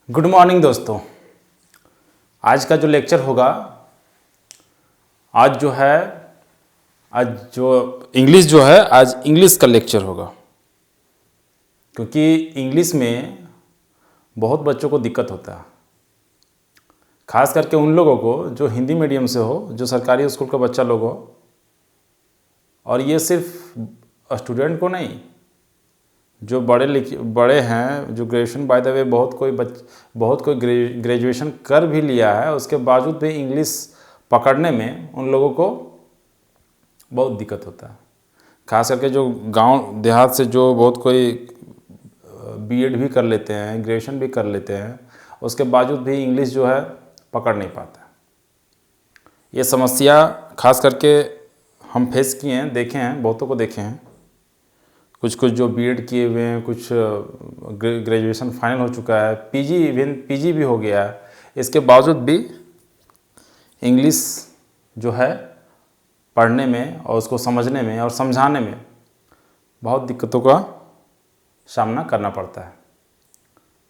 Good morning दोस्तों। आज का जो लेक्चर होगा, आज जो इंग्लिश जो है, आज इंग्लिश का लेक्चर होगा, क्योंकि इंग्लिश में बहुत बच्चों को दिक्कत होता है, खास करके उन लोगों को जो हिंदी मीडियम से हो, जो सरकारी स्कूल का बच्चा लोग हो। और ये सिर्फ स्टूडेंट को नहीं, जो बड़े हैं, जो ग्रेजुएशन बाय द वे बहुत कोई ग्रेजुएशन कर भी लिया है, उसके बावजूद भी इंग्लिश पकड़ने में उन लोगों को बहुत दिक्कत होता है। खास करके जो गांव देहात से जो बहुत कोई बीएड भी कर लेते हैं, ग्रेजुएशन भी कर लेते हैं, उसके बावजूद भी इंग्लिश जो है पकड़ नहीं पाता। ये समस्या खास करके हम फेस किए हैं, देखे हैं, बहुतों को देखे हैं। कुछ जो बीएड किए हुए हैं, कुछ ग्रेजुएशन फाइनल हो चुका है, पीजी भी हो गया है, इसके बावजूद भी इंग्लिश जो है पढ़ने में और उसको समझने में और समझाने में बहुत दिक्कतों का सामना करना पड़ता है।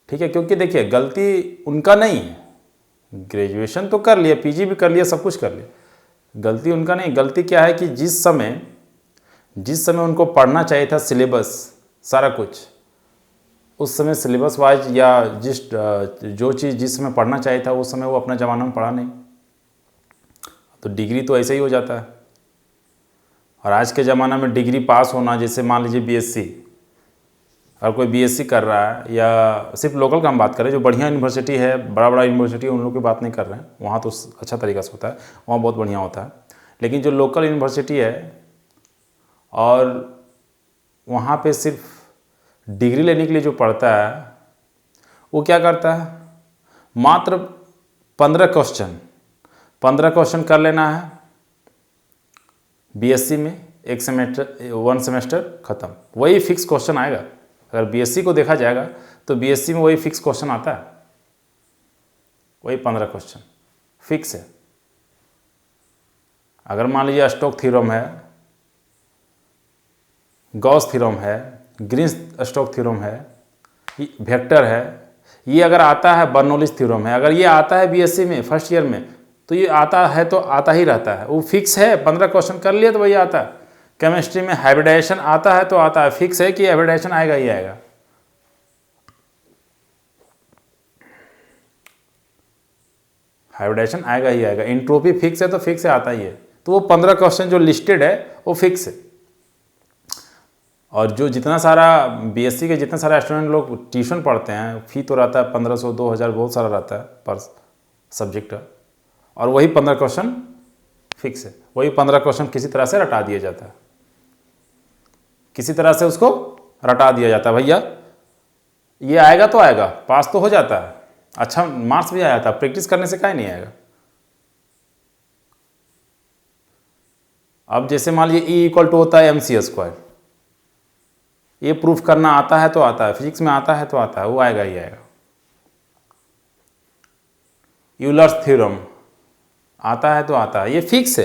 ठीक है, क्योंकि देखिए, गलती उनका नहीं है। ग्रेजुएशन तो कर लिया, पीजी भी कर लिया, सब कुछ कर लिया, गलती उनका नहीं। गलती क्या है कि जिस समय उनको पढ़ना चाहिए था सिलेबस सारा कुछ, उस समय सिलेबस वाइज या जो चीज़ जिस समय पढ़ना चाहिए था उस समय वो अपना ज़माना में पढ़ा नहीं, तो डिग्री तो ऐसे ही हो जाता है। और आज के ज़माना में डिग्री पास होना, जैसे मान लीजिए बीएससी, अगर कोई बीएससी कर रहा है, या सिर्फ लोकल का हम बात करें, जो बढ़िया यूनिवर्सिटी है, बड़ा यूनिवर्सिटी है, उन लोगों की बात नहीं कर रहे हैं, वहाँ तो अच्छा तरीका से होता है, वहाँ बहुत बढ़िया होता है। लेकिन जो लोकल यूनिवर्सिटी है और वहाँ पे सिर्फ डिग्री लेने के लिए जो पढ़ता है, वो क्या करता है, मात्र 15 क्वेश्चन कर लेना है बीएससी में, एक सेमेस्टर ख़त्म, वही फिक्स क्वेश्चन आएगा। अगर बीएससी को देखा जाएगा तो बीएससी में वही फिक्स क्वेश्चन आता है, वही 15 क्वेश्चन फिक्स है। अगर मान लीजिए स्टोक थ्योरम है, गॉस थ्योरम है, ग्रीन्स स्टोक थ्योरम है, वेक्टर है, ये अगर आता है, बर्नौलीज थ्योरम है, अगर ये आता है बीएससी में फर्स्ट ईयर में, तो ये आता है तो आता ही रहता है, वो फिक्स है। 15 क्वेश्चन कर लिए तो वही आता है। केमिस्ट्री में हाइब्रिडाइजेशन आता है तो आता है, फिक्स है कि हाइब्रिडाइजेशन आएगा ही आएगा। हाइब्रिडाइजेशन आएगा ही आएगा। एंट्रोपी फिक्स है तो फिक्स है, आता ही है। तो वो 15 क्वेश्चन जो लिस्टेड है वो फिक्स है। और जो जितना सारा बीएससी के जितने सारे स्टूडेंट लोग ट्यूशन पढ़ते हैं, फ़ी तो रहता है 1500 2000, बहुत सारा रहता है पर सब्जेक्ट, और वही 15 क्वेश्चन फिक्स है। वही 15 क्वेश्चन किसी तरह से रटा दिया जाता है, किसी तरह से उसको रटा दिया जाता है। भैया ये आएगा तो आएगा, पास तो हो जाता है, अच्छा मार्क्स भी आ जाता है, प्रैक्टिस करने से काहे नहीं आएगा। अब जैसे मान लीजिए E = होता है mc², ये प्रूफ करना आता है तो आता है, फिजिक्स में आता है तो आता है, वो आएगा ही आएगा। यूलर्स थ्योरम आता है तो आता है, ये फिक्स है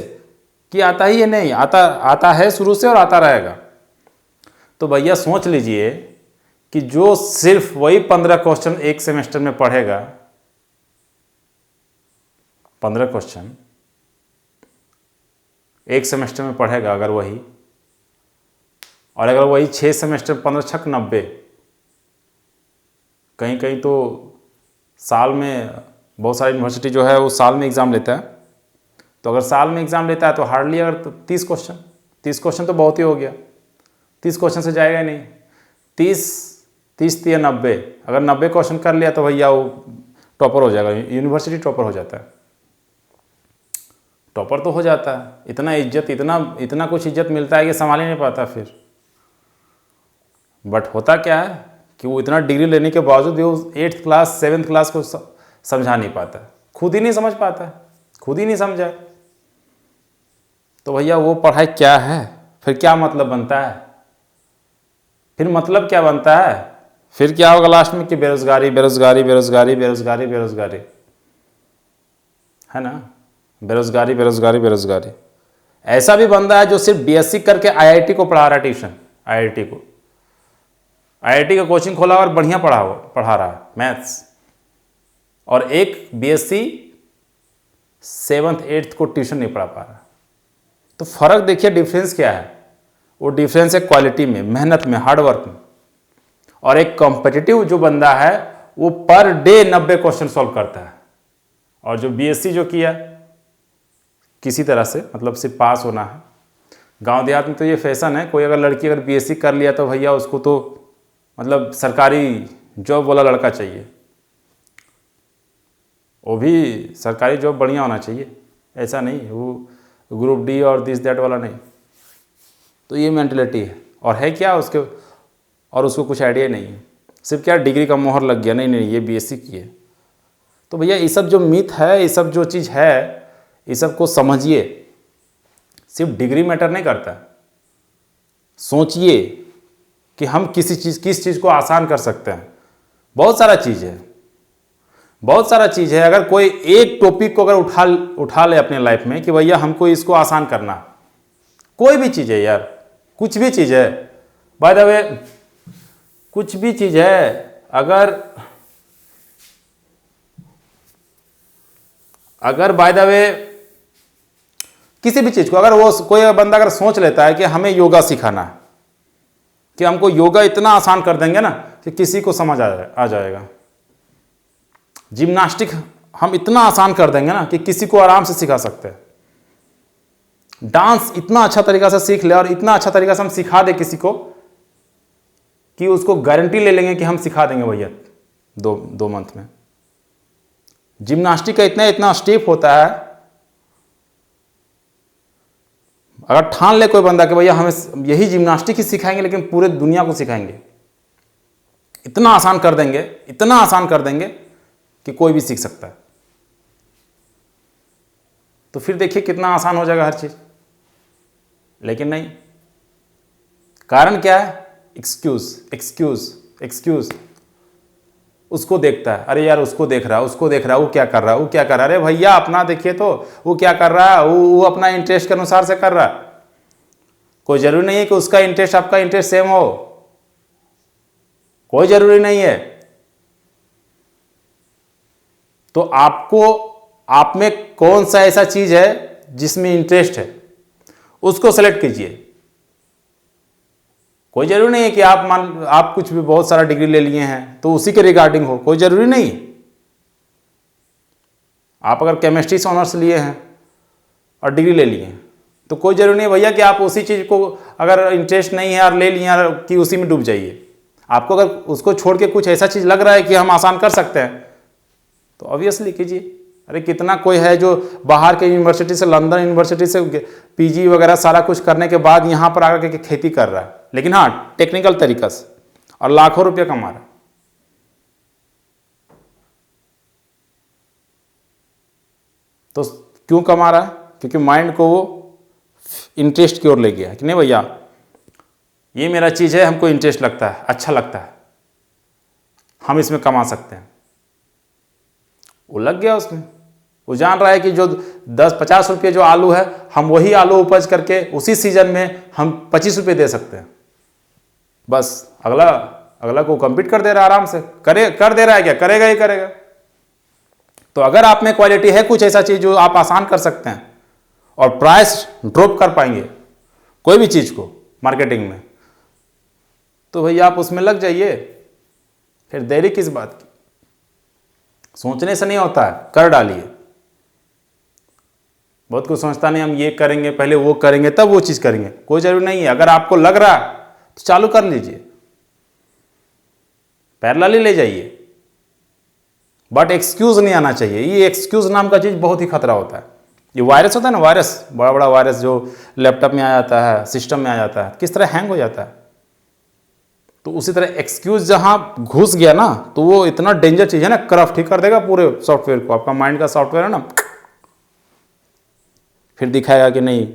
कि आता ही है, नहीं आता है शुरू से और आता रहेगा। तो भैया सोच लीजिए कि जो सिर्फ वही 15 क्वेश्चन एक सेमेस्टर में पढ़ेगा, 15 क्वेश्चन एक सेमेस्टर में पढ़ेगा अगर वही, और अगर वही 6 सेमेस्टर 15 छक 90, कहीं तो साल में, बहुत सारी यूनिवर्सिटी जो है वो साल में एग्ज़ाम लेता है, तो अगर साल में एग्ज़ाम लेता है तो हार्डली अगर 30 क्वेश्चन तो बहुत ही हो गया। 30 क्वेश्चन से जाएगा ही नहीं। 30 या 90, अगर 90 क्वेश्चन कर लिया तो भैया वो टॉपर हो जाएगा, यूनिवर्सिटी टॉपर हो जाता है। टॉपर तो हो जाता है, इतना इज्जत, इतना कुछ इज्जत मिलता है कि संभाल ही नहीं पाता फिर। बट होता क्या है कि वो इतना डिग्री लेने के बावजूद भी वो 8th क्लास 7th क्लास को समझा नहीं पाता, खुद ही नहीं समझ पाता, खुद ही नहीं समझा। तो भैया वो पढ़ाई क्या है, फिर क्या मतलब बनता है, फिर मतलब क्या बनता है, फिर क्या होगा लास्ट में कि बेरोजगारी बेरोजगारी बेरोजगारी बेरोजगारी बेरोजगारी, है ना, बेरोजगारी बेरोजगारी बेरोजगारी। ऐसा भी बंदा है जो सिर्फ बीएससी करके आईआईटी को पढ़ा रहा है, ट्यूशन आईआईटी का कोचिंग खोला और बढ़िया पढ़ा रहा है मैथ्स, और एक बीएससी 7th 8th को ट्यूशन नहीं पढ़ा पा रहा। तो फर्क देखिए डिफरेंस क्या है, वो डिफरेंस है क्वालिटी में, मेहनत में, हार्डवर्क में। और एक कॉम्पिटिटिव जो बंदा है वो पर डे 90 क्वेश्चन सॉल्व करता है, और जो बीएससी जो किया किसी तरह से, मतलब सिर्फ पास होना है। गांव देहात में तो ये फैशन है, कोई अगर लड़की अगर बीएससी कर लिया तो भैया उसको तो मतलब सरकारी जॉब वाला लड़का चाहिए, वो भी सरकारी जॉब बढ़िया होना चाहिए, ऐसा नहीं वो ग्रुप डी और दिस दैट वाला नहीं। तो ये मेंटलिटी है। और है क्या उसके, और उसको कुछ आइडिया नहीं है, सिर्फ क्या डिग्री का मोहर लग गया, नहीं नहीं ये बीएससी की है। तो भैया ये सब जो मिथ है, ये सब जो चीज़ है, ये सब को समझिए। सिर्फ डिग्री मैटर नहीं करता, सोचिए कि हम किस चीज़ को आसान कर सकते हैं। बहुत सारा चीज़ है, बहुत सारा चीज़ है। अगर कोई एक टॉपिक को अगर उठा ले अपने लाइफ में कि भैया हमको इसको आसान करना, कोई भी चीज़ है यार, कुछ भी चीज़ है, बाय द वे कुछ भी चीज़ है, अगर बाय द वे किसी भी चीज़ को अगर वो कोई बंदा अगर सोच लेता है कि हमें योगा सिखाना है, कि हमको योगा इतना आसान कर देंगे ना कि किसी को समझ आ जाएगा, जिम्नास्टिक हम इतना आसान कर देंगे ना कि किसी को आराम से सिखा सकते हैं, डांस इतना अच्छा तरीका से सीख ले और इतना अच्छा तरीका से हम सिखा दे किसी को कि उसको गारंटी ले लेंगे कि हम सिखा देंगे भैया 2 मंथ में। जिम्नास्टिक का इतना स्टेप होता है, अगर ठान ले कोई बंदा कि भैया हमें यही जिम्नास्टिक ही सिखाएंगे लेकिन पूरे दुनिया को सिखाएंगे, इतना आसान कर देंगे, इतना आसान कर देंगे कि कोई भी सीख सकता है। तो फिर देखिए कितना आसान हो जाएगा हर चीज़। लेकिन नहीं, कारण क्या है? एक्सक्यूज। उसको देखता है, अरे यार उसको देख रहा है, वो क्या कर रहा है, अरे भैया अपना देखिए तो वो क्या कर रहा है, वो अपना इंटरेस्ट के अनुसार से कर रहा है। कोई जरूरी नहीं है कि उसका इंटरेस्ट आपका इंटरेस्ट सेम हो, कोई जरूरी नहीं है। तो आप में कौन सा ऐसा चीज है जिसमें इंटरेस्ट है, उसको सेलेक्ट कीजिए। कोई जरूरी नहीं है कि आप कुछ भी बहुत सारा डिग्री ले लिए हैं तो उसी के रिगार्डिंग हो, कोई जरूरी नहीं। आप अगर केमिस्ट्री से ऑनर्स लिए हैं और डिग्री ले लिए हैं तो कोई जरूरी नहीं भैया कि आप उसी चीज़ को अगर इंटरेस्ट नहीं है और ले लिए कि उसी में डूब जाइए। आपको अगर उसको छोड़ के कुछ ऐसा चीज़ लग रहा है कि हम आसान कर सकते हैं तो ऑब्वियसली कीजिए। अरे कितना कोई है जो बाहर के यूनिवर्सिटी से, लंदन यूनिवर्सिटी से पीजी वगैरह सारा कुछ करने के बाद यहाँ पर आकर के खेती कर रहा है, लेकिन हाँ टेक्निकल तरीका से, और लाखों रुपये कमा रहा है। तो क्यों कमा रहा है? क्योंकि माइंड को वो इंटरेस्ट की ओर ले गया है कि नहीं भैया ये मेरा चीज़ है, हमको इंटरेस्ट लगता है, अच्छा लगता है, हम इसमें कमा सकते हैं। वो लग गया उसमें। वो जान रहा है कि जो 10-50 रुपये जो आलू है, हम वही आलू उपज करके उसी सीजन में हम 25 रुपये दे सकते हैं। बस अगला को कम्पीट कर दे रहा है, आराम से कर दे रहा है, क्या करेगा ही करेगा। तो अगर आप में क्वालिटी है कुछ ऐसा चीज़ जो आप आसान कर सकते हैं और प्राइस ड्रॉप कर पाएंगे कोई भी चीज़ को मार्केटिंग में, तो भैया आप उसमें लग जाइए। फिर देरी किस बात की? सोचने से नहीं होता है, कर डालिए। बहुत कुछ सोचता नहीं, हम ये करेंगे पहले, वो करेंगे तब वो चीज़ करेंगे, कोई जरूरी नहीं है। अगर आपको लग रहा है तो चालू कर लीजिए, पैरेलली ले जाइए, बट एक्सक्यूज नहीं आना चाहिए। ये एक्सक्यूज नाम का चीज़ बहुत ही खतरा होता है। ये वायरस होता है ना, वायरस, बड़ा बड़ा वायरस जो लैपटॉप में आ जाता है, सिस्टम में आ जाता है, किस तरह हैंग हो जाता है। तो उसी तरह एक्सक्यूज जहाँ घुस गया ना तो वो इतना डेंजर चीज़ है ना, करप्ट ही कर देगा पूरे सॉफ्टवेयर को। आपका माइंड का सॉफ्टवेयर है ना, फिर दिखाएगा कि नहीं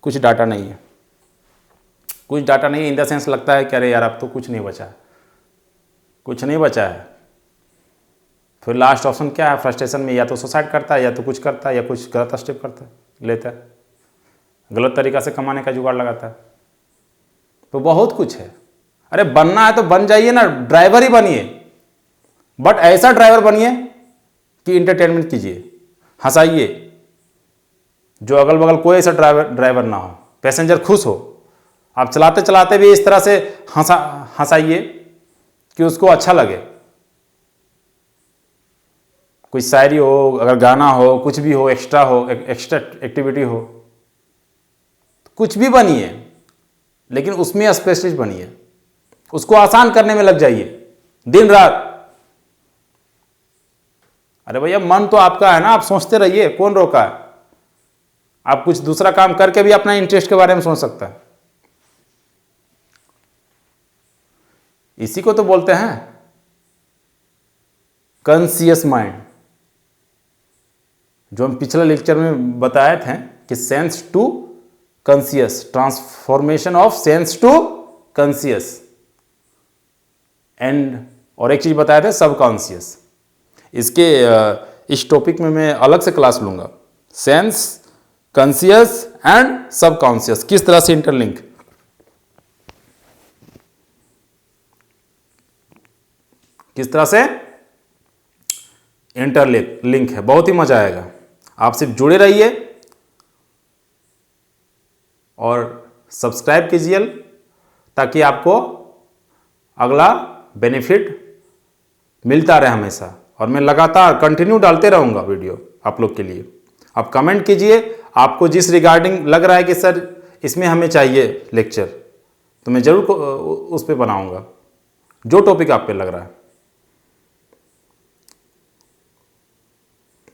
कुछ डाटा नहीं है, कुछ डाटा नहीं इन द सेंस लगता है कि अरे यार अब तो कुछ नहीं बचा है, कुछ नहीं बचा है। फिर लास्ट ऑप्शन क्या है? फ्रस्ट्रेशन में या तो सुसाइड करता है, या तो कुछ करता है, या कुछ गलत स्टेप करता है, लेता है, गलत तरीका से कमाने का जुगाड़ लगाता है। तो बहुत कुछ है। अरे बनना है तो बन जाइए ना, ड्राइवर ही बनिए, बट ऐसा ड्राइवर बनिए कि इंटरटेनमेंट कीजिए, हंसाइए, जो अगल बगल कोई ऐसा ड्राइवर ना हो, पैसेंजर खुश हो। आप चलाते चलाते भी इस तरह से हंसाइए कि उसको अच्छा लगे। कोई शायरी हो, अगर गाना हो, कुछ भी हो, एक्स्ट्रा एक्टिविटी हो, कुछ भी बनिए, लेकिन उसमें स्पेशलिस्ट बनिए। उसको आसान करने में लग जाइए दिन रात। अरे भैया, मन तो आपका है ना, आप सोचते रहिए, कौन रोका है? आप कुछ दूसरा काम करके भी अपना इंटरेस्ट के बारे में सोच सकता है। इसी को तो बोलते हैं कॉन्शियस माइंड, जो हम पिछले लेक्चर में बताए थे कि sense to conscious, transformation of sense to conscious, and और एक चीज बताए थे सबकॉन्शियस। इसके इस टॉपिक में मैं अलग से क्लास लूंगा, सेंस, कॉन्शियस एंड सबकॉन्शियस किस तरह से इंटरलिंक। किस तरह से इंटरलिंक है, बहुत ही मजा आएगा। आप सिर्फ जुड़े रहिए और सब्सक्राइब कीजिए ताकि आपको अगला बेनिफिट मिलता रहे हमेशा। और मैं लगातार कंटिन्यू डालते रहूँगा वीडियो आप लोग के लिए। आप कमेंट कीजिए, आपको जिस रिगार्डिंग लग रहा है कि सर इसमें हमें चाहिए लेक्चर, तो मैं ज़रूर उस पर बनाऊँगा, जो टॉपिक आप पे लग रहा है।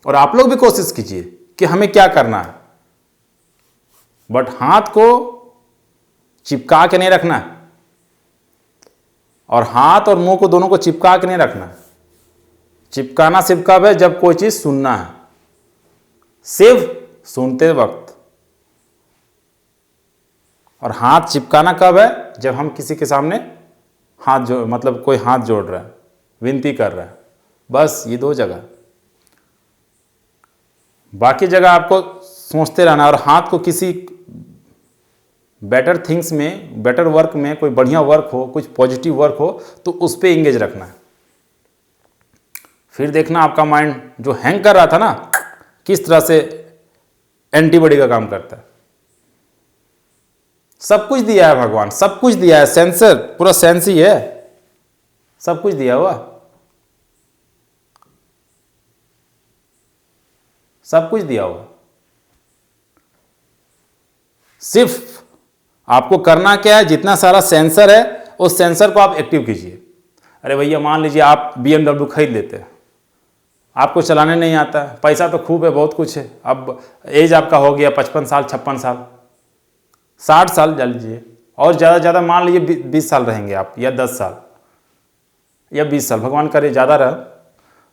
और आप लोग भी कोशिश कीजिए कि हमें क्या करना है, बट हाथ को चिपका के नहीं रखना है, और हाथ और मुंह को दोनों को चिपका के नहीं रखना है। चिपकाना सिर्फ कब है? जब कोई चीज सुनना है, सिर्फ सुनते वक्त। और हाथ चिपकाना कब है? जब हम किसी के सामने हाथ मतलब कोई हाथ जोड़ रहा है, विनती कर रहा है, बस ये दो जगह। बाकी जगह आपको सोचते रहना, और हाथ को किसी बेटर थिंग्स में, बेटर वर्क में, कोई बढ़िया वर्क हो, कुछ पॉजिटिव वर्क हो, तो उस पर इंगेज रखना है। फिर देखना आपका माइंड जो हैंग कर रहा था ना, किस तरह से एंटीबॉडी का काम करता है। सब कुछ दिया है भगवान, सब कुछ दिया है, सेंसर पूरा सेंस ही है, सब कुछ दिया हुआ, सब कुछ दिया हुआ। सिर्फ आपको करना क्या है? जितना सारा सेंसर है उस सेंसर को आप एक्टिव कीजिए। अरे भैया, मान लीजिए आप BMW खरीद लेते हैं, आपको चलाने नहीं आता है, पैसा तो खूब है, बहुत कुछ है, अब एज आपका हो गया 55 साल, 56 साल, 60 साल जा लीजिए, और ज़्यादा ज़्यादा मान लीजिए 20 साल रहेंगे आप, या 10 साल या 20 साल, भगवान करे ज़्यादा रहे,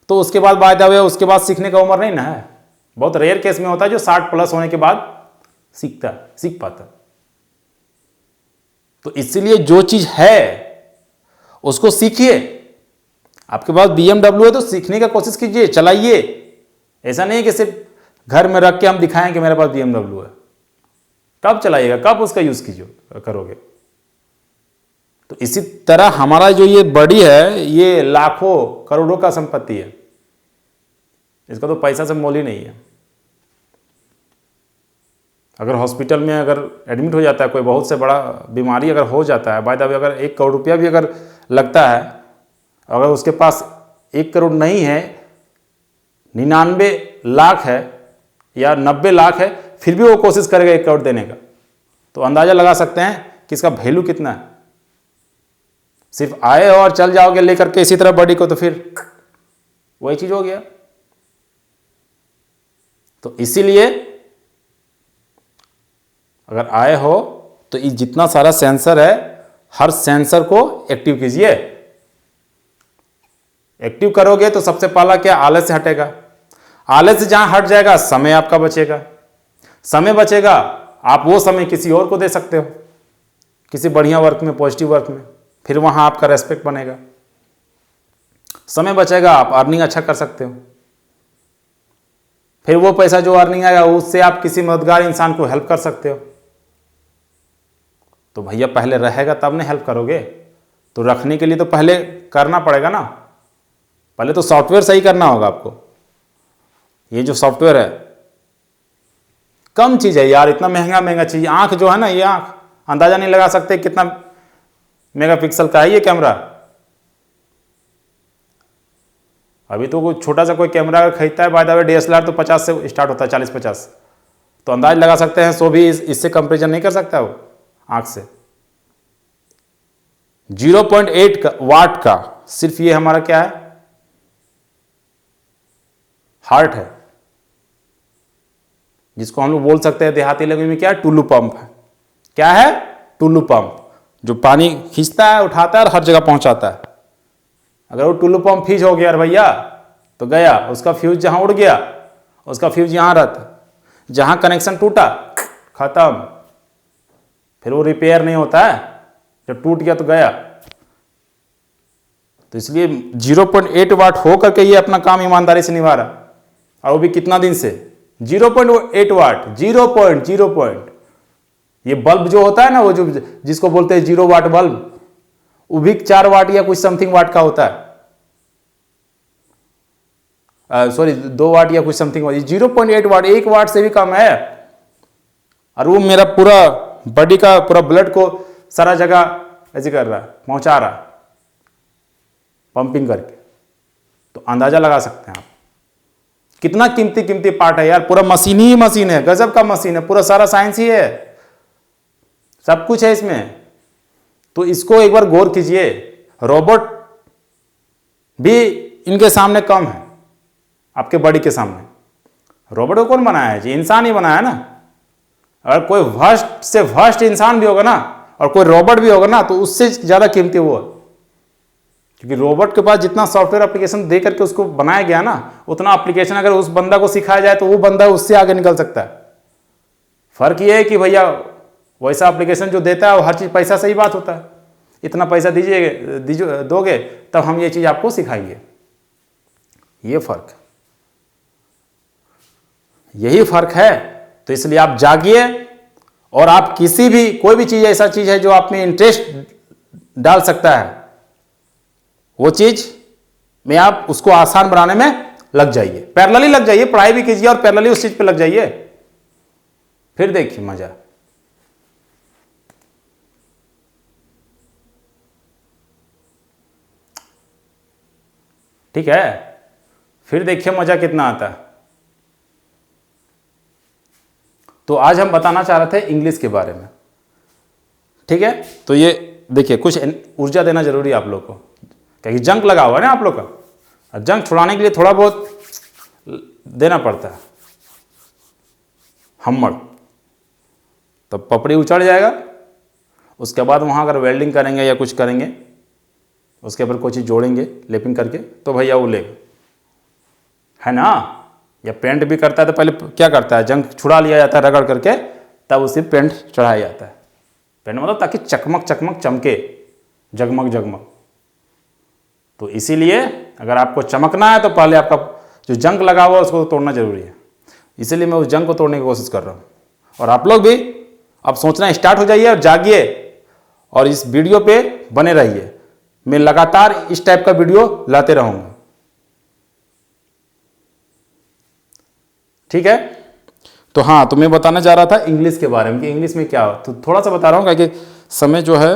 तो उसके बाद बाय द वे उसके बाद सीखने का उम्र नहीं ना है। बहुत रेयर केस में होता है जो 60 प्लस होने के बाद सीख पाता। तो इसलिए जो चीज है उसको सीखिए। आपके पास BMW है तो सीखने का कोशिश कीजिए, चलाइए। ऐसा नहीं कि सिर्फ घर में रख के हम दिखाएं कि मेरे पास BMW है। कब चलाइएगा, कब उसका यूज करोगे? तो इसी तरह हमारा जो ये बॉडी है, ये लाखों करोड़ों का संपत्ति है, इसका तो पैसा से मोल ही नहीं है। अगर हॉस्पिटल में अगर एडमिट हो जाता है कोई, बहुत से बड़ा बीमारी अगर हो जाता है, बाय द वे अगर 1 करोड़ रुपया भी अगर लगता है, अगर उसके पास 1 करोड़ नहीं है, 99 लाख है या 90 लाख है, फिर भी वो कोशिश करेगा 1 करोड़ देने का, तो अंदाजा लगा सकते हैं कि इसका वैल्यू कितना है। सिर्फ आए और चल जाओगे लेकर के इसी तरह बॉडी को, तो फिर वही चीज हो गया। तो इसीलिए अगर आए हो तो ये जितना सारा सेंसर है, हर सेंसर को एक्टिव कीजिए। एक्टिव करोगे तो सबसे पहला क्या? आलस से हटेगा। आलस से जहां हट जाएगा, समय आपका बचेगा। समय बचेगा, आप वो समय किसी और को दे सकते हो, किसी बढ़िया वर्क में, पॉजिटिव वर्क में, फिर वहां आपका रेस्पेक्ट बनेगा। समय बचेगा, आप अर्निंग अच्छा कर सकते हो। फिर वो पैसा जो अर्निंग आएगा उससे आप किसी मददगार इंसान को हेल्प कर सकते हो। तो भैया पहले रहेगा तब ना हेल्प करोगे। तो रखने के लिए तो पहले करना पड़ेगा ना, पहले तो सॉफ्टवेयर सही करना होगा आपको। ये जो सॉफ्टवेयर है कम चीज़ है यार, इतना महंगा महंगा चीज़। आंख जो है ना, ये आंख अंदाजा नहीं लगा सकते कितना मेगापिक्सल का है ये कैमरा। अभी तो कोई छोटा सा कोई कैमरा अगर खरीदता है बाय द वे DSLR तो 50 से स्टार्ट होता है, 40-50, तो अंदाज लगा सकते हैं। सो भी इससे कंपेरिजन नहीं कर सकता वो आंख से। 0.8 वाट का सिर्फ ये हमारा क्या है, हार्ट है, जिसको हम लोग बोल सकते हैं देहाती लैंग्वेज में क्या है, टुल्लू पंप है। क्या है, टुल्लू पंप, जो पानी खींचता है, उठाता है और हर जगह पहुंचाता है। अगर वो टुल्लू पंप फ्यूज हो गया भैया तो गया, उसका फ्यूज जहां उड़ गया उसका फ्यूज यहां रहता, जहां कनेक्शन टूटा खत्म, फिर वो रिपेयर नहीं होता है, जब टूट गया तो गया। तो इसलिए 0.8 वाट हो करके ये अपना काम ईमानदारी से निभा रहा, और वो भी कितना दिन से 0.8 वाट, 0 ये बल्ब जो होता है ना, वो जो जिसको बोलते हैं 0 वाट बल्ब, वो भी 4 वाट या कुछ समथिंग वाट का होता है, सॉरी 2 वाट या कुछ समथिंग। 0.8 वाट, 1 वाट से भी कम है, और वो मेरा पूरा बॉडी का पूरा ब्लड को सारा जगह ऐसे कर रहा है, पहुंचा रहा है पंपिंग करके। तो अंदाजा लगा सकते हैं आप कितना कीमती कीमती पार्ट है यार। पूरा मशीन ही मशीन है, गजब का मशीन है, पूरा सारा साइंस ही है, सब कुछ है इसमें। तो इसको एक बार गौर कीजिए। रोबोट भी इनके सामने कम है, आपके बॉडी के सामने। रोबोट को कौन बनाया है जी, इंसान ही बनाया है ना। अगर कोई वर्स्ट से वर्स्ट इंसान भी होगा ना, और कोई रोबोट भी होगा ना, तो उससे ज्यादा कीमती वो है। क्योंकि रोबोट के पास जितना सॉफ्टवेयर एप्लीकेशन दे करके उसको बनाया गया ना, उतना एप्लीकेशन अगर उस बंदा को सिखाया जाए तो वो बंदा उससे आगे निकल सकता है। फर्क ये है कि भैया वैसा एप्लीकेशन जो देता है वो हर चीज़ पैसा से ही बात होता है, इतना पैसा दीजिए दोगे तब हम ये चीज़ आपको सिखाएंगे। ये फर्क, यही फर्क है। तो इसलिए आप जागिए, और आप किसी भी कोई भी चीज़ ऐसा चीज़ है जो आप में इंटरेस्ट डाल सकता है, वो चीज में आप उसको आसान बनाने में लग जाइए, पैरेलली लग जाइए, पढ़ाई भी कीजिए और पैरेलली उस चीज पे लग जाइए, फिर देखिए मजा। ठीक है, फिर देखिए मजा कितना आता है। तो आज हम बताना चाह रहे थे इंग्लिश के बारे में। ठीक है, तो ये देखिए कुछ ऊर्जा देना जरूरी है आप लोग को, क्योंकि जंक लगा हुआ है ना आप लोग का, और जंक छुड़ाने के लिए थोड़ा बहुत देना पड़ता है हमड़, तो पपड़ी उचड़ जाएगा। उसके बाद वहाँ अगर वेल्डिंग करेंगे या कुछ करेंगे, उसके ऊपर कोई चीज़ जोड़ेंगे लेपिंग करके, तो भैया वो लेगा, है ना। या पेंट भी करता है तो पहले क्या करता है, जंग छुड़ा लिया जाता है रगड़ करके, तब उसे पेंट चढ़ाया जाता है। पेंट मतलब ताकि चकमक चकमक चमके, जगमग जगमग। तो इसीलिए अगर आपको चमकना है तो पहले आपका जो जंग लगा हुआ है उसको तोड़ना जरूरी है। इसीलिए मैं उस जंग को तोड़ने की कोशिश कर रहा हूँ। और आप लोग भी अब सोचना स्टार्ट हो जाइए और जागिए, और इस वीडियो पे बने रहिए। मैं लगातार इस टाइप का वीडियो लाते रहूँगा। ठीक है, तो हाँ, तो मैं बताना चाह रहा था इंग्लिश के बारे में कि इंग्लिश में क्या हो, तो थोड़ा सा बता रहा हूँ कि समय जो है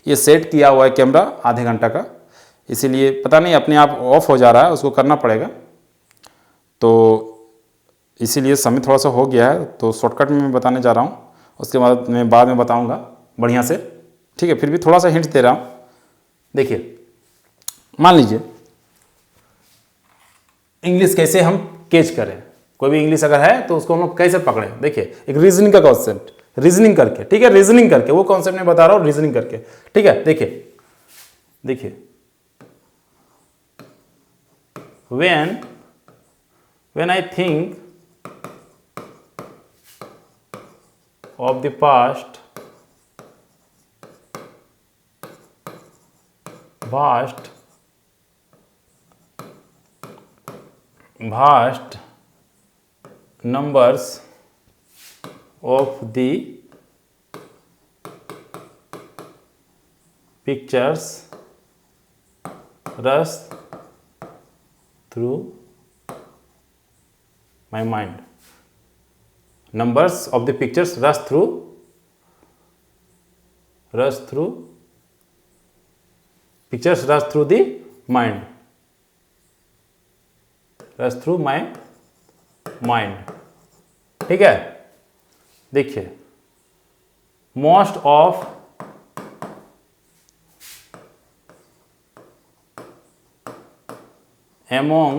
ये सेट किया हुआ है कैमरा आधे घंटा का, इसीलिए पता नहीं अपने आप ऑफ हो जा रहा है, उसको करना पड़ेगा। तो इसीलिए समय थोड़ा सा हो गया है, तो शॉर्टकट में मैं बताने जा रहा हूँ, उसके बाद मैं बताऊँगा बढ़िया से। ठीक है, फिर भी थोड़ा सा हिंट दे रहा हूँ। देखिए, मान लीजिए इंग्लिश कैसे हम कैच करें, कोई भी इंग्लिश अगर है तो उसको हम लोग कैसे पकड़ें। देखिए, एक रीजनिंग का कॉन्सेप्ट, रीजनिंग करके, ठीक है, रीजनिंग करके, वो कॉन्सेप्ट मैं बता रहा हूँ, रीजनिंग करके। ठीक है, देखिए देखिए, when I think of the past vast numbers of the pictures rush through my mind. Numbers of the pictures rush through pictures rush through the mind, rush through my mind. ठीक है, देखिए most of among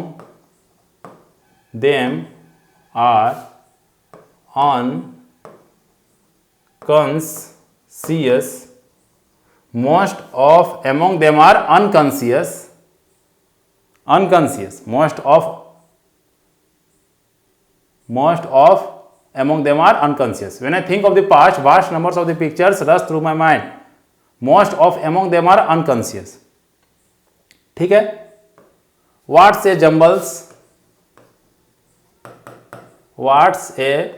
them are unconscious. Most of among them are unconscious. Most of among them are unconscious. When I think of the past, vast numbers of the pictures rush through my mind. Most of among them are unconscious. ठीक है, What's a jumbles? What's a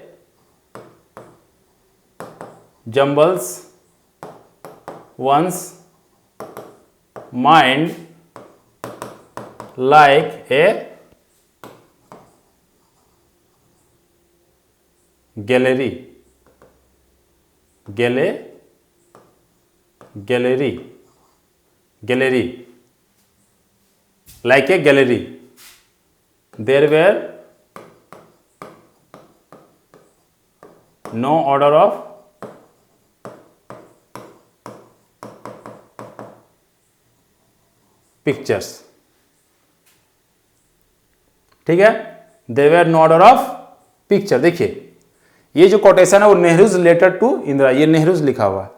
jumbles one's mind like a gallery. Like a gallery. There were no order of pictures. ठीक है, there were no order of picture. देखिए ये जो quotation है वो Nehru's letter to Indira, ये नेहरूज लिखा हुआ है।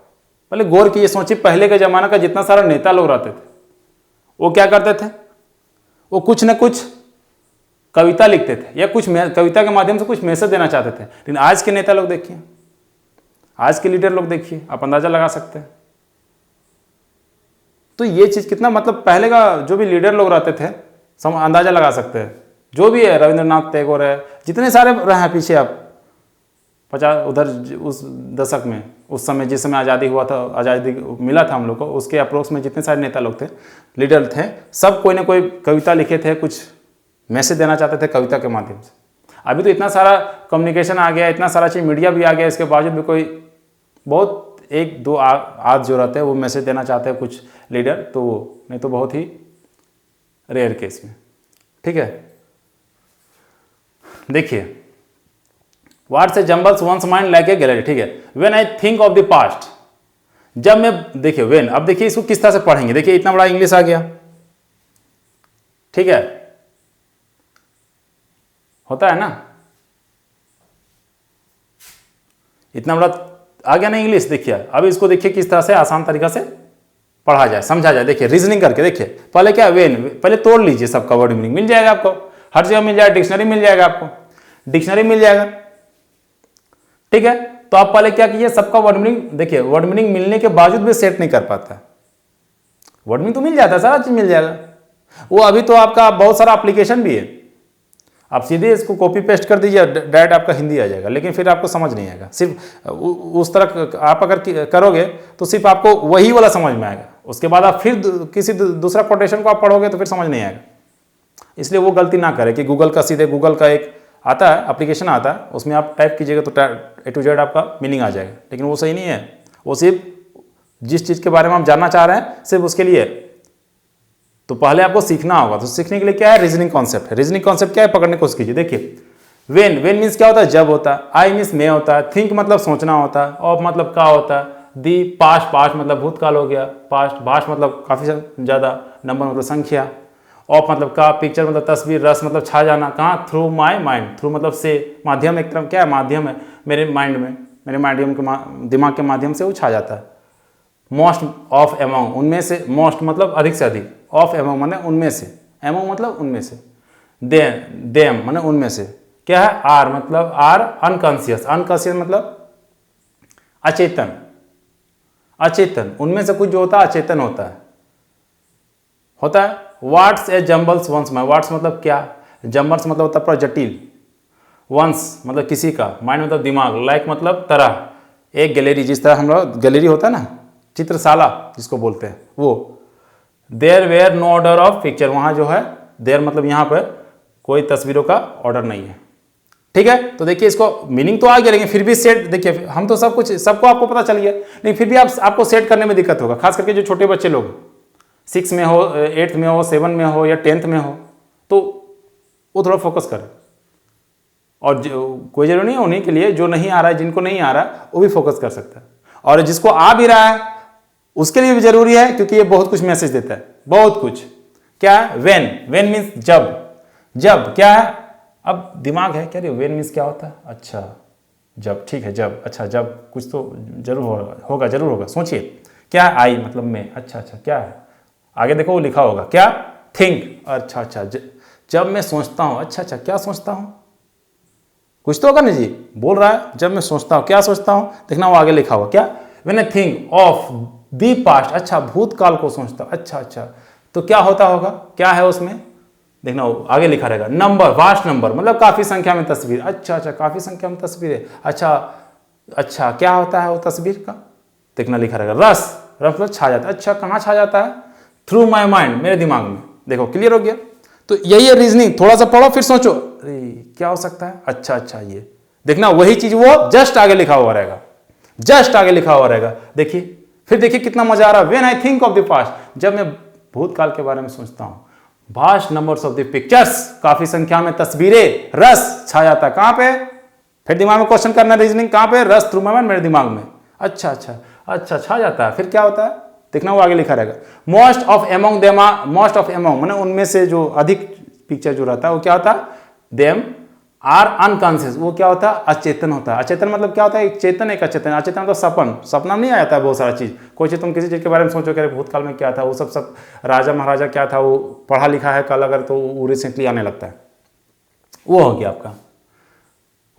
पहले गौर कीजिए, सोचिए पहले के जमाना का जितना सारा नेता लोग रहते थे वो क्या करते थे, वो कुछ न कुछ कविता लिखते थे या कुछ कविता के माध्यम से कुछ मैसेज देना चाहते थे। लेकिन आज के नेता लोग देखिए, आज के लीडर लोग देखिए, आप अंदाजा लगा सकते हैं। तो ये चीज कितना, मतलब पहले का जो भी लीडर लोग रहते थे अंदाजा लगा सकते हैं। जो भी है, रविंद्रनाथ टैगोर है, जितने सारे रहे हैं पीछे आप 50 उधर उस दशक में, उस समय जिस समय आज़ादी हुआ था, आज़ादी मिला था हम लोग को, उसके अप्रोक्स में जितने सारे नेता लोग थे, लीडर थे, सब कोई ना कोई कविता लिखे थे, कुछ मैसेज देना चाहते थे कविता के माध्यम से। अभी तो इतना सारा कम्युनिकेशन आ गया, इतना सारा चीज़ मीडिया भी आ गया, इसके बावजूद भी कोई बहुत एक दो आज जो रहते हैं वो मैसेज देना चाहते हैं कुछ लीडर, तो नहीं तो बहुत ही रेयर केस में। ठीक है, देखिए What's a jumbles one's mind like a gallery. ठीक है, when I think of the past, जब मैं, देखिए when, अब देखिए इसको किस तरह से पढ़ेंगे। देखिए इतना बड़ा इंग्लिश आ गया, ठीक है, होता है ना, इतना बड़ा आ गया ना इंग्लिश। देखिए अब इसको देखिए किस तरह से आसान तरीका से पढ़ा जाए, समझा जाए। देखिए रीजनिंग करके देखिए, पहले क्या when, पहले तोड़ लीजिए, सबका वर्ड मीनिंग मिल जाएगा आपको, हर जगह मिल जाएगा, डिक्शनरी मिल जाएगा आपको, डिक्शनरी मिल जाएगा। ठीक है, तो आप पहले क्या कीजिए, सबका वर्ड मीनिंग देखिए, वर्ड मीनिंग मिलने के बावजूद भी सेट नहीं कर पाता। वर्ड मीनिंग तो मिल जाता है, सारा चीज मिल जाएगा वो। अभी तो आपका बहुत सारा एप्लीकेशन भी है, आप सीधे इसको कॉपी पेस्ट कर दीजिए, डायरेक्ट आपका हिंदी आ जाएगा, लेकिन फिर आपको समझ नहीं आएगा। सिर्फ उस तरह आप अगर करोगे तो सिर्फ आपको वही वाला समझ में आएगा, उसके बाद आप फिर किसी दूसरा कोटेशन को आप पढ़ोगे तो फिर समझ नहीं आएगा। इसलिए वो गलती ना करें कि गूगल का, सीधे गूगल का एक आता है एप्लीकेशन आता है, उसमें आप टाइप कीजिएगा तो A to Z आपका मीनिंग आ जाएगा, लेकिन वो सही नहीं है। वो सिर्फ जिस चीज़ के बारे में आप जानना चाह रहे हैं सिर्फ उसके लिए, तो पहले आपको सीखना होगा। तो सीखने के लिए क्या है, रीजनिंग कॉन्सेप्ट है। रीजनिंग कॉन्सेप्ट क्या है, पकड़ने की कोशिश कीजिए। देखिए वेन, वेन मीन्स क्या होता है, जब होता है, आई मीन्स में होता है, थिंक मतलब सोचना होता है, ऑफ मतलब का होता है, दी पास्ट, पास्ट मतलब भूतकाल हो गया, पास्ट, भास्ट मतलब काफ़ी ज़्यादा, नंबर मतलब संख्या, ऑफ मतलब का, पिक्चर मतलब तस्वीर, रस मतलब छा जाना, कहाँ, थ्रू माई माइंड, थ्रू मतलब से, माध्यम एक तरफ क्या है, माध्यम है, मेरे माइंड में, मेरे माध्यम के दिमाग के माध्यम से वो छा जाता है। मोस्ट ऑफ एमोंग, उनमें से, मोस्ट मतलब अधिक से अधिक, ऑफ एमोंग माने उनमें से, एमोंग मतलब उनमें से, देम माने उनमें से, क्या है, आर मतलब आर अनकॉन्शियस, अनकॉन्शियस मतलब अचेतन, अचेतन, उनमें से कुछ जो होता है अचेतन होता है, होता है। व्हाट्स ए जम्बल्स वंस माइंड, व्हाट्स मतलब क्या, जम्बल्स मतलब होता है पूरा जटिल, वंस मतलब किसी का, माइंड मतलब दिमाग, लाइक मतलब तरह, एक गैलरी, जिस तरह हम लोग गैलरी होता है ना, चित्रशाला जिसको बोलते हैं वो। There were no order of picture, वहाँ जो है देयर मतलब यहाँ पर कोई तस्वीरों का ऑर्डर नहीं है, ठीक है, तो देखिए इसको मीनिंग तो आ गया, लेकिन फिर भी सेट, देखिए हम तो सब कुछ सबको आपको पता चल गया, लेकिन फिर भी आपको सेट करने में दिक्कत होगा, खास करके जो छोटे बच्चे लोग 6 में हो, 8th में हो, 7 में हो या 10th में हो, तो वो थोड़ा फोकस करें। और कोई जरूरी नहीं है उन्हीं के लिए, जो नहीं आ रहा है, जिनको नहीं आ रहा वो भी फोकस कर सकता है, और जिसको आ भी रहा है उसके लिए भी जरूरी है, क्योंकि ये बहुत कुछ मैसेज देता है, बहुत कुछ। क्या है? वेन मीन्स जब क्या है? अब दिमाग है क्या रे, वेन मीन्स क्या होता है? अच्छा जब, ठीक है जब, अच्छा जब कुछ तो जरूर होगा, सोचिए क्या? आई मतलब में, अच्छा क्या है? आगे देखो वो लिखा होगा क्या? थिंक, अच्छा जब मैं सोचता हूँ, अच्छा क्या सोचता हूँ? कुछ तो होगा ना जी, बोल रहा है जब मैं सोचता हूँ, क्या सोचता हूँ? देखना वो आगे लिखा होगा क्या? When I think of the past, अच्छा भूतकाल को सोचता हूँ, अच्छा तो क्या होता होगा? क्या है उसमें? देखना वो आगे लिखा रहेगा, नंबर, वास्ट नंबर, मतलब काफी संख्या में तस्वीर, अच्छा काफी संख्या में तस्वीरें, अच्छा क्या होता है वो तस्वीर का? देखना लिखा रहेगा रस मतलब छा जाता है, अच्छा कहाँ छा जाता है? थ्रू माई माइंड, मेरे दिमाग में। देखो क्लियर हो गया, तो यही है रीजनिंग, थोड़ा सा पढ़ो फिर सोचो, अरे क्या हो सकता है? अच्छा ये देखना वही चीज वो जस्ट आगे लिखा हुआ रहेगा, जस्ट आगे लिखा हुआ रहेगा। देखिए फिर देखिए कितना मजा आ रहा है। When I think of the past, जब मैं भूतकाल के बारे में सोचता हूं, vast numbers of the pictures, काफी संख्या में तस्वीरें, रस छा जाता है कहां पे? फिर दिमाग में क्वेश्चन करना, रीजनिंग कहां पे? रस थ्रू माई माइंड, मेरे दिमाग में। अच्छा छा जाता है, फिर क्या होता है? देखना वो आगे लिखा रहेगा, most of among them, most of among माने उनमें से जो अधिक पिक्चर जो रहता है वो क्या होता है? देम आर अनकॉन्शियस, वो क्या होता है? अचेतन होता है। अचेतन मतलब क्या होता है? एक चेतन एक अचेतन। अचेतन मतलब सपना नहीं आता है बहुत सारा चीज, कोई चीज तुम किसी चीज के बारे में सोचो कि भूतकाल में क्या था, वो सब राजा महाराजा क्या था, वो पढ़ा लिखा है कल अगर, तो वो रिसेंटली आने लगता है, वो हो गया आपका।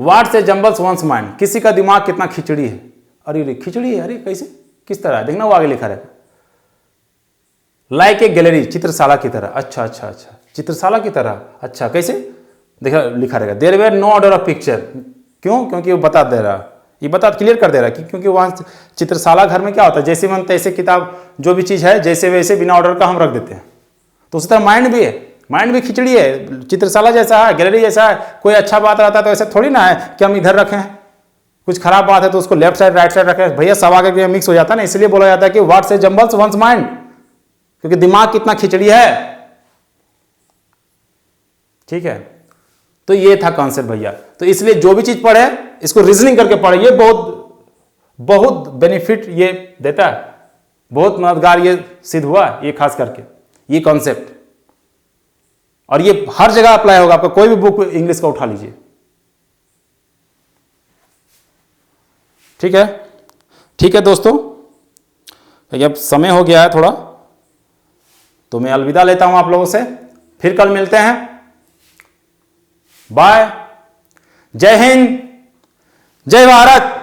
व्हाट से जंबल्स वंस माइंड, किसी का दिमाग कितना खिचड़ी है। अरे खिचड़ी है, अरे कैसे, किस तरह? देखना वो आगे लिखा रहेगा, लाइक ए गैलरी, चित्रशाला की तरह। अच्छा चित्रशाला की तरह, अच्छा कैसे? देखा लिखा रहेगा, there were no order of picture. क्यों? क्योंकि वो बता दे रहा, ये बता क्लियर कर दे रहा है कि क्योंकि वहाँ चित्रशाला घर में क्या होता है, जैसे मन तैसे किताब, जो भी चीज़ है जैसे वैसे बिना ऑर्डर का हम रख देते हैं, तो उसी तरह माइंड भी है, माइंड भी खिचड़ी है, चित्रशाला जैसा है, गैलरी जैसा है। कोई अच्छा बात रहता है तो ऐसा थोड़ी ना है कि हम इधर रखें, कुछ खराब बात है तो उसको लेफ्ट साइड राइट साइड रखें, भैया सब आगे मिक्स हो जाता है ना, इसलिए बोला जाता है कि व्हाट से जंबल्स वंस माइंड, क्योंकि दिमाग कितना खिचड़ी है। ठीक है, तो ये था कॉन्सेप्ट भैया। तो इसलिए जो भी चीज पढ़े इसको रीजनिंग करके पढ़े, ये बहुत बेनिफिट ये देता है, बहुत मददगार ये सिद्ध हुआ ये, खास करके ये कॉन्सेप्ट, और ये हर जगह अप्लाई होगा आपका, कोई भी बुक इंग्लिश का उठा लीजिए। ठीक है दोस्तों, अब समय हो गया है थोड़ा, तो मैं अलविदा लेता हूं आप लोगों से, फिर कल मिलते हैं। बाय, जय हिंद, जय भारत।